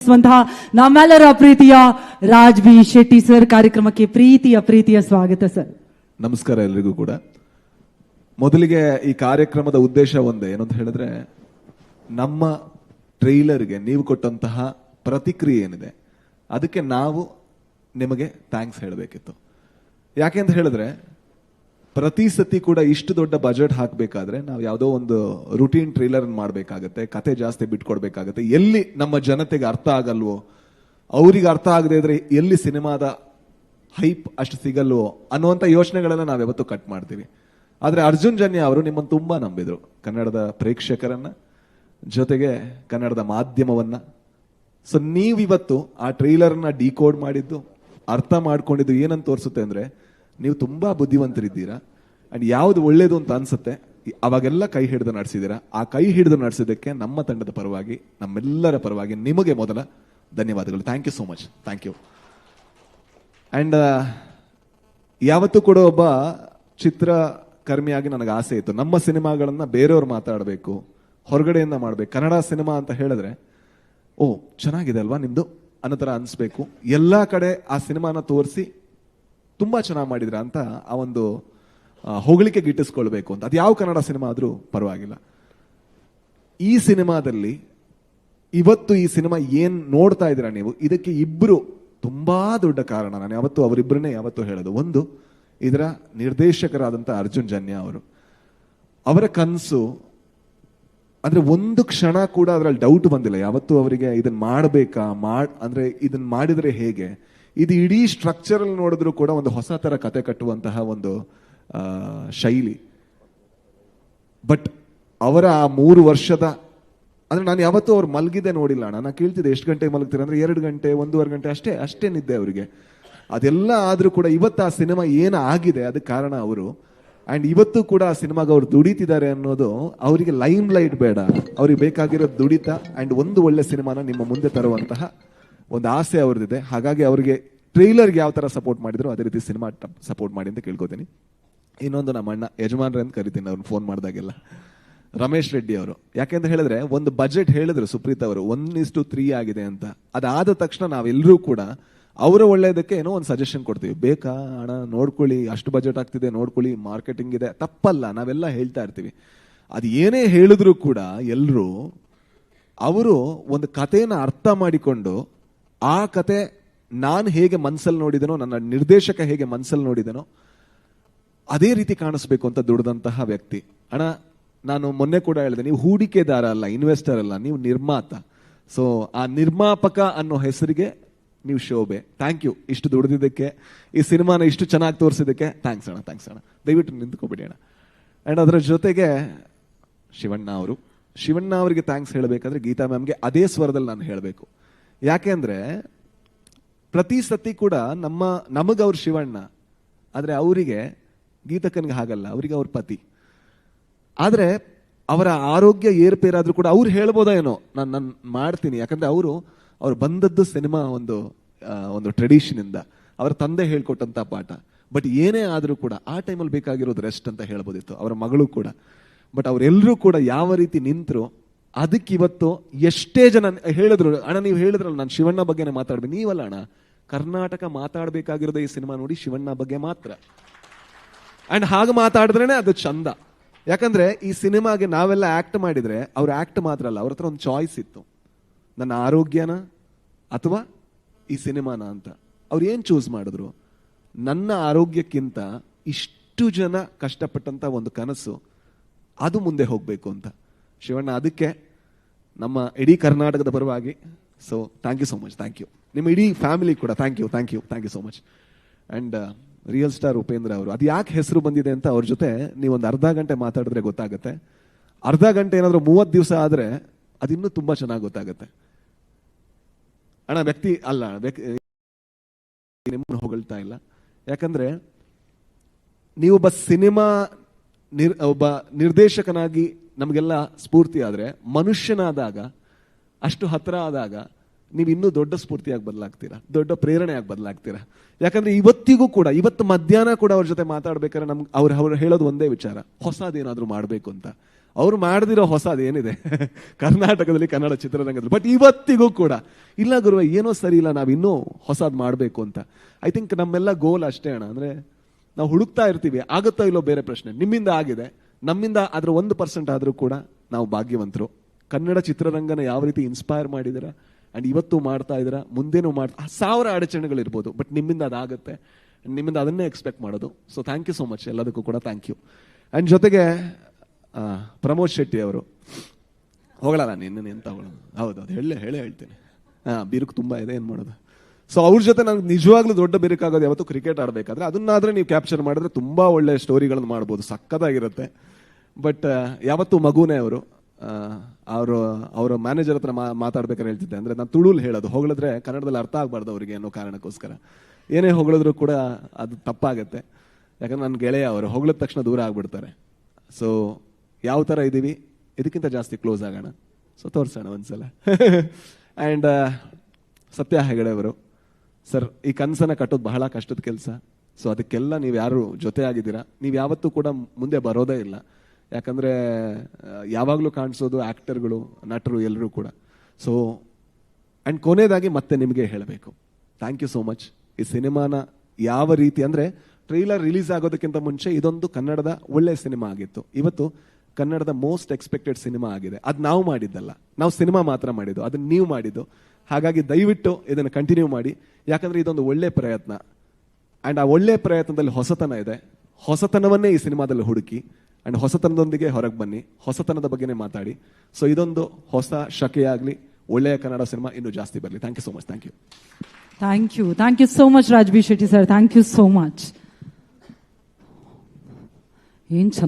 ಸ್ವಾಗತಿಸುವಂತಹ ನಮ್ಮೆಲ್ಲರ ಪ್ರೀತಿಯ Raj B Shetty sir ಕಾರ್ಯಕ್ರಮಕ್ಕೆ ಪ್ರೀತಿಯ ಸ್ವಾಗತ ಸರ್. ನಮಸ್ಕಾರ ಎಲ್ರಿಗೂ ಕೂಡ. ಮೊದಲಿಗೆ ಈ ಕಾರ್ಯಕ್ರಮದ ಉದ್ದೇಶ ಒಂದೇ, ಏನಂತ ಹೇಳಿದ್ರೆ ನಮ್ಮ ಟ್ರೈಲರ್ಗೆ ನೀವು ಕೊಟ್ಟಂತಹ ಪ್ರತಿಕ್ರಿಯೆ ಏನಿದೆ ಅದಕ್ಕೆ ನಾವು ನಿಮಗೆ ಥ್ಯಾಂಕ್ಸ್ ಹೇಳಬೇಕಿತ್ತು. ಯಾಕೆ ಅಂತ ಹೇಳಿದ್ರೆ ಪ್ರತಿ ಸತಿ ಕೂಡ ಇಷ್ಟು ದೊಡ್ಡ ಬಜೆಟ್ ಹಾಕಬೇಕಾದ್ರೆ ನಾವು ಯಾವುದೋ ಒಂದು ರುಟೀನ್ ಟ್ರೈಲರ್ ಮಾಡಬೇಕಾಗತ್ತೆ, ಕತೆ ಜಾಸ್ತಿ ಬಿಟ್ಕೊಡ್ಬೇಕಾಗತ್ತೆ. ಎಲ್ಲಿ ನಮ್ಮ ಜನತೆಗೆ ಅರ್ಥ ಆಗಲ್ವೋ, ಅವ್ರಿಗೆ ಅರ್ಥ ಆಗದೆ ಇದ್ರೆ ಎಲ್ಲಿ ಸಿನಿಮಾದ ಹೈಪ್ ಅಷ್ಟು ಸಿಗಲ್ವೋ ಅನ್ನುವಂಥ ಯೋಚನೆಗಳನ್ನ ನಾವು ಯಾವತ್ತೂ ಕಟ್ ಮಾಡ್ತೀವಿ. ಆದರೆ ಅರ್ಜುನ್ ಜನ್ಯ ಅವರು ನಿಮ್ಮನ್ನು ತುಂಬಾ ನಂಬಿದ್ರು, ಕನ್ನಡದ ಪ್ರೇಕ್ಷಕರನ್ನ, ಜೊತೆಗೆ ಕನ್ನಡದ ಮಾಧ್ಯಮವನ್ನ. ಸೊ ನೀವಿವತ್ತು ಆ ಟ್ರೈಲರ್ನ ಡಿಕೋಡ್ ಮಾಡಿದ್ದು, ಅರ್ಥ ಮಾಡ್ಕೊಂಡಿದ್ದು ಏನಂತ ತೋರಿಸುತ್ತೆ ಅಂದ್ರೆ ನೀವು ತುಂಬಾ ಬುದ್ಧಿವಂತರಿದ್ದೀರಾ ಅಂಡ್ ಯಾವ್ದು ಒಳ್ಳೇದು ಅಂತ ಅನ್ಸುತ್ತೆ ಅವಾಗೆಲ್ಲ ಕೈ ಹಿಡಿದು ನಡೆಸಿದ್ದೀರಾ. ಆ ಕೈ ಹಿಡಿದು ನಡೆಸಿದ್ದಕ್ಕೆ ನಮ್ಮ ತಂಡದ ಪರವಾಗಿ, ನಮ್ಮೆಲ್ಲರ ಪರವಾಗಿ ನಿಮಗೆ ಮೊದಲ ಧನ್ಯವಾದಗಳು. Thank you so much. Thank you. And ಯಾವತ್ತೂ ಕೂಡ ಒಬ್ಬ ಚಿತ್ರಕರ್ಮಿಯಾಗಿ ನನಗೆ ಆಸೆ ಇತ್ತು, ನಮ್ಮ ಸಿನಿಮಾಗಳನ್ನ ಬೇರೆಯವ್ರು ಮಾತಾಡಬೇಕು, ಹೊರಗಡೆಯಿಂದ ಮಾಡ್ಬೇಕು. ಕನ್ನಡ ಸಿನಿಮಾ ಅಂತ ಹೇಳಿದ್ರೆ ಓ ಚೆನ್ನಾಗಿದೆ ಅಲ್ವಾ ನಿಮ್ದು ಅನ್ನೋ ಥರ ಅನ್ಸ್ಬೇಕು. ಎಲ್ಲಾ ಕಡೆ ಆ ಸಿನಿಮಾನ ತೋರಿಸಿ ತುಂಬಾ ಚೆನ್ನಾಗಿ ಮಾಡಿದ್ರ ಅಂತ ಆ ಒಂದು ಹೊಗಳಿಕೆ ಗಿಟ್ಟಿಸ್ಕೊಳ್ಬೇಕು ಅಂತ. ಅದು ಯಾವ ಕನ್ನಡ ಸಿನಿಮಾ ಆದ್ರೂ ಪರವಾಗಿಲ್ಲ. ಈ ಸಿನಿಮಾದಲ್ಲಿ ಇವತ್ತು ಈ ಸಿನಿಮಾ ಏನ್ ನೋಡ್ತಾ ಇದ್ದೀರಾ ನೀವು, ಇದಕ್ಕೆ ಇಬ್ರು ತುಂಬಾ ದೊಡ್ಡ ಕಾರಣ. ನಾನು ಯಾವತ್ತು ಅವರಿಬ್ಬರನ್ನೇ ಯಾವತ್ತೂ ಹೇಳೋದು. ಒಂದು, ಇದರ ನಿರ್ದೇಶಕರಾದಂಥ ಅರ್ಜುನ್ ಜನ್ಯ ಅವರು, ಅವರ ಕನಸು ಅಂದ್ರೆ ಒಂದು ಕ್ಷಣ ಕೂಡ ಅದರಲ್ಲಿ ಡೌಟ್ ಬಂದಿಲ್ಲ ಯಾವತ್ತು ಅವರಿಗೆ ಇದನ್ನ ಮಾಡಬೇಕಾ, ಅಂದ್ರೆ ಇದನ್ನ ಮಾಡಿದ್ರೆ ಹೇಗೆ. ಇದು ಇಡೀ ಸ್ಟ್ರಕ್ಚರ್ ಅಲ್ಲಿ ನೋಡಿದ್ರು ಕೂಡ ಒಂದು ಹೊಸ ತರ ಕತೆ ಕಟ್ಟುವಂತಹ ಒಂದು ಶೈಲಿ. ಬಟ್ ಅವರ ಆ 3 ವರ್ಷದ, ಅಂದ್ರೆ ನಾನು ಯಾವತ್ತೂ ಅವ್ರು ಮಲಗಿದ್ದೆ ನೋಡಿಲ್ಲ. ನಾನು ಕೇಳ್ತಿದ್ದೆ ಎಷ್ಟು ಗಂಟೆ ಮಲಗ್ತೀರ ಅಂದ್ರೆ 2 ಗಂಟೆ 1.5 ಗಂಟೆ ಅಷ್ಟೇ ನಿದ್ದೆ ಅವರಿಗೆ. ಅದೆಲ್ಲ ಆದ್ರೂ ಕೂಡ ಇವತ್ತು ಆ ಸಿನಿಮಾ ಏನು ಆಗಿದೆ ಅದಕ್ಕೆ ಕಾರಣ ಅವರು. ಅಂಡ್ ಇವತ್ತು ಕೂಡ ಆ ಸಿನಿಮಾಗೆ ಅವ್ರು ದುಡಿತಿದ್ದಾರೆ ಅನ್ನೋದು, ಅವರಿಗೆ ಲೈಮ್ ಲೈಟ್ ಬೇಡ, ಅವ್ರಿಗೆ ಬೇಕಾಗಿರೋ ದುಡಿತ ಅಂಡ್ ಒಂದು ಒಳ್ಳೆ ಸಿನಿಮಾನ ನಿಮ್ಮ ಮುಂದೆ ತರುವಂತಹ ಒಂದು ಆಸೆ ಅವ್ರದ್ದಿದೆ. ಹಾಗಾಗಿ ಅವರಿಗೆ ಟ್ರೈಲರ್ಗೆ ಯಾವ ತರ ಸಪೋರ್ಟ್ ಮಾಡಿದ್ರು ಅದೇ ರೀತಿ ಸಿನಿಮಾ ಸಪೋರ್ಟ್ ಮಾಡಿ ಅಂತ ಕೇಳ್ಕೊತೀನಿ. ಇನ್ನೊಂದು ನಮ್ಮ ಅಣ್ಣ ಯಜಮಾನ್ರೆ ಅಂತ ಕರಿತೀನಿ ಅವ್ರನ್ನ ಫೋನ್ ಮಾಡಿದಾಗೆಲ್ಲ, ರಮೇಶ್ ರೆಡ್ಡಿ ಅವರು. ಯಾಕೆಂತ ಹೇಳಿದ್ರೆ ಒಂದು ಬಜೆಟ್ ಹೇಳಿದ್ರು ಸುಪ್ರೀತ್ ಅವರು 1:3 ಆಗಿದೆ ಅಂತ. ಅದಾದ ತಕ್ಷಣ ನಾವೆಲ್ಲರೂ ಕೂಡ ಅವರ ಒಳ್ಳೆಯದಕ್ಕೆ ಏನೋ ಒಂದು ಸಜೆಷನ್ ಕೊಡ್ತೀವಿ. ಬೇಕಾ ಹಣ ನೋಡ್ಕೊಳ್ಳಿ, ಅಷ್ಟು ಬಜೆಟ್ ಆಗ್ತಿದೆ ನೋಡ್ಕೊಳ್ಳಿ, ಮಾರ್ಕೆಟಿಂಗ್ ಇದೆ, ತಪ್ಪಲ್ಲ, ನಾವೆಲ್ಲ ಹೇಳ್ತಾ ಇರ್ತೀವಿ. ಅದು ಏನೇ ಹೇಳಿದ್ರು ಕೂಡ ಎಲ್ಲರೂ ಅವರು ಒಂದು ಕಥೆನ ಅರ್ಥ ಮಾಡಿಕೊಂಡು ಆ ಕತೆ ನಾನು ಹೇಗೆ ಮನ್ಸಲ್ಲಿ ನೋಡಿದನೋ, ನನ್ನ ನಿರ್ದೇಶಕ ಹೇಗೆ ಮನ್ಸಲ್ಲಿ ನೋಡಿದನೋ ಅದೇ ರೀತಿ ಕಾಣಿಸ್ಬೇಕು ಅಂತ ದುಡ್ದಂತಹ ವ್ಯಕ್ತಿ. ಅಣ್ಣ ನಾನು ಮೊನ್ನೆ ಕೂಡ ಹೇಳಿದೆ, ನೀವು ಹೂಡಿಕೆದಾರ ಅಲ್ಲ, ಇನ್ವೆಸ್ಟರ್ ಅಲ್ಲ, ನೀವು ನಿರ್ಮಾತ. ಸೊ ಆ ನಿರ್ಮಾಪಕ ಅನ್ನೋ ಹೆಸರಿಗೆ ನೀವು ಶೋಭೆ. ಥ್ಯಾಂಕ್ ಯು ಇಷ್ಟು ದುಡಿದಿದ್ದಕ್ಕೆ, ಈ ಸಿನಿಮಾನ ಇಷ್ಟು ಚೆನ್ನಾಗಿ ತೋರಿಸಿದ್ದಕ್ಕೆ ಥ್ಯಾಂಕ್ಸ್ ಅಣ್ಣ. ಥ್ಯಾಂಕ್ಸ್ ಅಣ್ಣ, ದಯವಿಟ್ಟು ನಿಂತ್ಕೊಬಿಡಿ ಅಣ್ಣ. ಅಂಡ್ ಅದರ ಜೊತೆಗೆ ಶಿವಣ್ಣ ಅವರು, ಶಿವಣ್ಣ ಅವರಿಗೆ ಥ್ಯಾಂಕ್ಸ್ ಹೇಳಬೇಕಾದ್ರೆ ಗೀತಾ ಮ್ಯಾಮ್ಗೆ ಅದೇ ಸ್ವರದಲ್ಲಿ ನಾನು ಹೇಳಬೇಕು. ಯಾಕೆ ಅಂದ್ರೆ ಪ್ರತಿ ಸತಿ ಕೂಡ ನಮಗ ಅವ್ರ ಶಿವಣ್ಣ, ಆದ್ರೆ ಅವರಿಗೆ ಗೀತಕ್ಕನಿಗೆ ಹಾಗಲ್ಲ, ಅವರಿಗೆ ಅವ್ರ ಪತಿ. ಆದ್ರೆ ಅವರ ಆರೋಗ್ಯ ಏರ್ಪೇರಾದ್ರೂ ಕೂಡ ಅವ್ರು ಹೇಳ್ಬೋದಾ ಏನೋ ನಾನು ಮಾಡ್ತೀನಿ, ಯಾಕಂದ್ರೆ ಅವ್ರು ಬಂದದ್ದು ಸಿನಿಮಾ ಒಂದು ಟ್ರೆಡಿಷನ್ ಇಂದ, ಅವರ ತಂದೆ ಹೇಳ್ಕೊಟ್ಟಂತ ಪಾಠ. ಬಟ್ ಏನೇ ಆದ್ರೂ ಕೂಡ ಆ ಟೈಮಲ್ಲಿ ಬೇಕಾಗಿರೋದು ರೆಸ್ಟ್ ಅಂತ ಹೇಳ್ಬೋದಿತ್ತು, ಅವರ ಮಗಳು ಕೂಡ. ಬಟ್ ಅವರೆಲ್ಲರೂ ಕೂಡ ಯಾವ ರೀತಿ ನಿಂತರು, ಅದಕ್ಕೆ ಇವತ್ತು ಎಷ್ಟೇ ಜನ ಹೇಳಿದ್ರು, ಅಣ್ಣ ನೀವು ಹೇಳಿದ್ರಲ್ಲ ನಾನು ಶಿವಣ್ಣ ಬಗ್ಗೆನೇ ಮಾತಾಡ್ಬೇಕು. ನೀವಲ್ಲ ಅಣ್ಣ, ಕರ್ನಾಟಕ ಮಾತಾಡ್ಬೇಕಾಗಿರೋದು ಈ ಸಿನಿಮಾ ನೋಡಿ ಶಿವಣ್ಣ ಬಗ್ಗೆ ಮಾತ್ರ. ಅಂಡ್ ಹಾಗೆ ಮಾತಾಡಿದ್ರೇನೆ ಅದು ಚಂದ. ಯಾಕಂದ್ರೆ ಈ ಸಿನಿಮಾಗೆ ನಾವೆಲ್ಲ ಆಕ್ಟ್ ಮಾಡಿದ್ರೆ ಅವ್ರು ಆಕ್ಟ್ ಮಾತ್ರ ಅಲ್ಲ, ಅವ್ರ ಹತ್ರ ಒಂದು ಚಾಯ್ಸ್ ಇತ್ತು, ನನ್ನ ಆರೋಗ್ಯನ ಅಥವಾ ಈ ಸಿನಿಮಾನ ಅಂತ. ಅವ್ರು ಏನ್ ಚೂಸ್ ಮಾಡಿದ್ರು, ನನ್ನ ಆರೋಗ್ಯಕ್ಕಿಂತ ಇಷ್ಟು ಜನ ಕಷ್ಟಪಟ್ಟಂತ ಒಂದು ಕನಸು ಅದು ಮುಂದೆ ಹೋಗ್ಬೇಕು ಅಂತ. ಶಿವಣ್ಣ ಅದಕ್ಕೆ ನಮ್ಮ ಇಡೀ ಕರ್ನಾಟಕದ ಪರವಾಗಿ so thank you so much. Thank you. ನಿಮ್ಮ ಇಡೀ ಫ್ಯಾಮಿಲಿ ಕೂಡ thank you so much. And real star Upendra ಅವರು, ಅದು ಯಾಕೆ ಹೆಸರು ಬಂದಿದೆ ಅಂತ ಅವ್ರ ಜೊತೆ ನೀವೊಂದು ಅರ್ಧ ಗಂಟೆ ಮಾತಾಡಿದ್ರೆ ಗೊತ್ತಾಗುತ್ತೆ. ಅರ್ಧ ಗಂಟೆ ಏನಾದ್ರು 30 ದಿವಸ ಆದ್ರೆ ಅದಿನ್ನೂ ತುಂಬಾ ಚೆನ್ನಾಗಿ ಗೊತ್ತಾಗುತ್ತೆ. ಅಣ್ಣ ವ್ಯಕ್ತಿ ಅಲ್ಲ, ನಿಮ್ಮನ್ನು ಹೊಗಳ್ತಾ ಇಲ್ಲ. ಯಾಕಂದ್ರೆ ನೀವೊಬ್ಬ ಸಿನಿಮಾ ಒಬ್ಬ ನಿರ್ದೇಶಕನಾಗಿ ನಮಗೆಲ್ಲ ಸ್ಫೂರ್ತಿ ಆದ್ರೆ, ಮನುಷ್ಯನಾದಾಗ ಅಷ್ಟು ಹತ್ರ ಆದಾಗ ನೀವು ಇನ್ನೂ ದೊಡ್ಡ ಸ್ಫೂರ್ತಿಯಾಗಿ ಬದಲಾಗ್ತೀರಾ, ದೊಡ್ಡ ಪ್ರೇರಣೆಯಾಗಿ ಬದಲಾಗ್ತೀರಾ. ಯಾಕಂದ್ರೆ ಇವತ್ತಿಗೂ ಕೂಡ, ಇವತ್ತು ಮಧ್ಯಾಹ್ನ ಕೂಡ ಅವ್ರ ಜೊತೆ ಮಾತಾಡ್ಬೇಕಾದ್ರೆ ಅವ್ರು ಹೇಳೋದು ಒಂದೇ ವಿಚಾರ, ಹೊಸದೇನಾದ್ರೂ ಮಾಡಬೇಕು ಅಂತ. ಅವ್ರು ಮಾಡದಿರೋ ಹೊಸದು ಏನಿದೆ ಕರ್ನಾಟಕದಲ್ಲಿ ಕನ್ನಡ ಚಿತ್ರರಂಗದಲ್ಲಿ. ಬಟ್ ಇವತ್ತಿಗೂ ಕೂಡ ಇಲ್ಲ ಗುರುವೆ ಏನೋ ಸರಿ ಇಲ್ಲ, ನಾವು ಇನ್ನೂ ಹೊಸದು ಮಾಡಬೇಕು ಅಂತ. ಐ ಥಿಂಕ್ ನಮ್ಮೆಲ್ಲ ಗೋಲ್ ಅಷ್ಟೇ ಅಣ್ಣ. ಅಂದ್ರೆ ನಾವು ಹುಡುಕ್ತಾ ಇರ್ತೀವಿ, ಆಗುತ್ತೋ ಇಲ್ಲೋ ಬೇರೆ ಪ್ರಶ್ನೆ. ನಿಮ್ಮಿಂದ ಆಗಿದೆ, ನಮ್ಮಿಂದ ಅದ್ರ 1% ಆದ್ರೂ ಕೂಡ ನಾವು ಭಾಗ್ಯವಂತರು. ಕನ್ನಡ ಚಿತ್ರರಂಗನ ಯಾವ ರೀತಿ ಇನ್ಸ್ಪೈರ್ ಮಾಡಿದಿರ ಅಂಡ್ ಇವತ್ತು ಮಾಡ್ತಾ ಇದ್ದೀರಾ, ಮುಂದೇನು ಮಾಡ್ತಾ 1000 ಅಡಚಣೆಗಳಿರ್ಬೋದು, ಬಟ್ ನಿಮ್ಮಿಂದ ಅದಾಗುತ್ತೆ. ನಿಮ್ಮಿಂದ ಅದನ್ನೇ ಎಕ್ಸ್ಪೆಕ್ಟ್ ಮಾಡೋದು. So thank you so much, ಎಲ್ಲದಕ್ಕೂ ಕೂಡ ಥ್ಯಾಂಕ್ ಯು. ಅಂಡ್ ಜೊತೆಗೆ ಪ್ರಮೋದ್ ಶೆಟ್ಟಿ ಅವರು ಹೊಗಳಲ್ಲ, ನಿನ್ನ ಎಂತ ಹೊಗಳೋದು, ಹೌದೌದು ಹೇಳೇ ಹೇಳ್ತೀನಿ. ಬಿರುಕು ತುಂಬಾ ಇದೆ, ಏನ್ ಮಾಡೋದು. ಸೊ ಅವ್ರ ಜೊತೆ ನಂಗೆ ನಿಜವಾಗ್ಲೂ ದೊಡ್ಡ ಬಿರುಕಾಗೋದು ಯಾವತ್ತು ಕ್ರಿಕೆಟ್ ಆಡಬೇಕಾದ್ರೆ. ಅದನ್ನಾದ್ರೆ ನೀವು ಕ್ಯಾಪ್ಚರ್ ಮಾಡಿದ್ರೆ ತುಂಬಾ ಒಳ್ಳೆ ಸ್ಟೋರಿಗಳನ್ನು ಮಾಡ್ಬೋದು, ಸಕ್ಕತ್ತಾಗಿರುತ್ತೆ. ಬಟ್ ಯಾವತ್ತು ಮಗುನೇ ಅವರು. ಅವರ ಮ್ಯಾನೇಜರ್ ಹತ್ರ ಮಾತಾಡ್ಬೇಕಾದ್ರೆ ಹೇಳ್ತಿದ್ದೆ, ಅಂದ್ರೆ ನಾನು ತುಳುಲ್ ಹೇಳೋದು, ಹೊಗಳಿದ್ರೆ ಕನ್ನಡದಲ್ಲಿ ಅರ್ಥ ಆಗಬಾರ್ದು ಅವರಿಗೆ ಅನ್ನೋ ಕಾರಣಕ್ಕೋಸ್ಕರ. ಏನೇ ಹೊಗಳಿದ್ರು ಕೂಡ ಅದು ತಪ್ಪಾಗತ್ತೆ, ಯಾಕಂದ್ರೆ ನನ್ನ ಗೆಳೆಯ ಅವರು ಹೊಗಳಿದ ತಕ್ಷಣ ದೂರ ಆಗ್ಬಿಡ್ತಾರೆ. ಸೊ ಯಾವ ತರ ಇದೀವಿ, ಇದಕ್ಕಿಂತ ಜಾಸ್ತಿ ಕ್ಲೋಸ್ ಆಗೋಣ. ಸೊ ತೋರ್ಸೋಣ ಒಂದ್ಸಲ. ಅಂಡ್ ಸತ್ಯ ಹೆಗಡೆ ಅವರು ಸರ್, ಈ ಕನಸನ್ನ ಕಟ್ಟೋದು ಬಹಳ ಕಷ್ಟದ ಕೆಲಸ. ಸೊ ಅದಕ್ಕೆಲ್ಲ ನೀವು ಯಾರು ಜೊತೆ ಆಗಿದ್ದೀರಾ, ನೀವು ಯಾವತ್ತೂ ಕೂಡ ಮುಂದೆ ಬರೋದೇ ಇಲ್ಲ. ಯಾಕಂದ್ರೆ ಯಾವಾಗಲೂ ಕಾಣಿಸೋದು ಆಕ್ಟರ್ಗಳು, ನಟರು ಎಲ್ಲರೂ ಕೂಡ. ಸೊ ಅಂಡ್ ಕೊನೆಯದಾಗಿ ಮತ್ತೆ ನಿಮಗೆ ಹೇಳಬೇಕು, ಥ್ಯಾಂಕ್ ಯು ಸೋ ಮಚ್. ಈ ಸಿನಿಮಾನ ಯಾವ ರೀತಿ ಅಂದ್ರೆ ಟ್ರೈಲರ್ ರಿಲೀಸ್ ಆಗೋದಕ್ಕಿಂತ ಮುಂಚೆ ಇದೊಂದು ಕನ್ನಡದ ಒಳ್ಳೆ ಸಿನಿಮಾ ಆಗಿತ್ತು. ಇವತ್ತು ಕನ್ನಡದ ಮೋಸ್ಟ್ ಎಕ್ಸ್ಪೆಕ್ಟೆಡ್ ಸಿನಿಮಾ ಆಗಿದೆ. ಅದು ನಾವು ಮಾಡಿದ್ದಲ್ಲ, ನಾವು ಸಿನಿಮಾ ಮಾತ್ರ ಮಾಡಿದ್ದು, ಅದನ್ನ ನೀವು ಮಾಡಿದ್ದು. ಹಾಗಾಗಿ ದಯವಿಟ್ಟು ಇದನ್ನು ಕಂಟಿನ್ಯೂ ಮಾಡಿ, ಯಾಕಂದ್ರೆ ಇದೊಂದು ಒಳ್ಳೆ ಪ್ರಯತ್ನ. ಅಂಡ್ ಆ ಒಳ್ಳೆ ಪ್ರಯತ್ನದಲ್ಲಿ ಹೊಸತನ ಇದೆ. ಹೊಸತನವನ್ನೇ ಈ ಸಿನಿಮಾದಲ್ಲಿ ಹುಡುಕಿ ಅಂಡ್ ಹೊಸತನದೊಂದಿಗೆ ಹೊರಗೆ ಬನ್ನಿ, ಹೊಸತನದ ಬಗ್ಗೆನೇ ಮಾತಾಡಿ. ಸೊ ಇದೊಂದು ಹೊಸ ಶಕೆಯಾಗ್ಲಿ, ಒಳ್ಳೆಯ ಕನ್ನಡ ಸಿನಿಮಾ ಇನ್ನೂ ಜಾಸ್ತಿ ಬರಲಿ. Thank you so much. Thank you so much Raj B Shetty sir, thank you so much. ಏನ್ ಚೆನ್ನಾಗಿ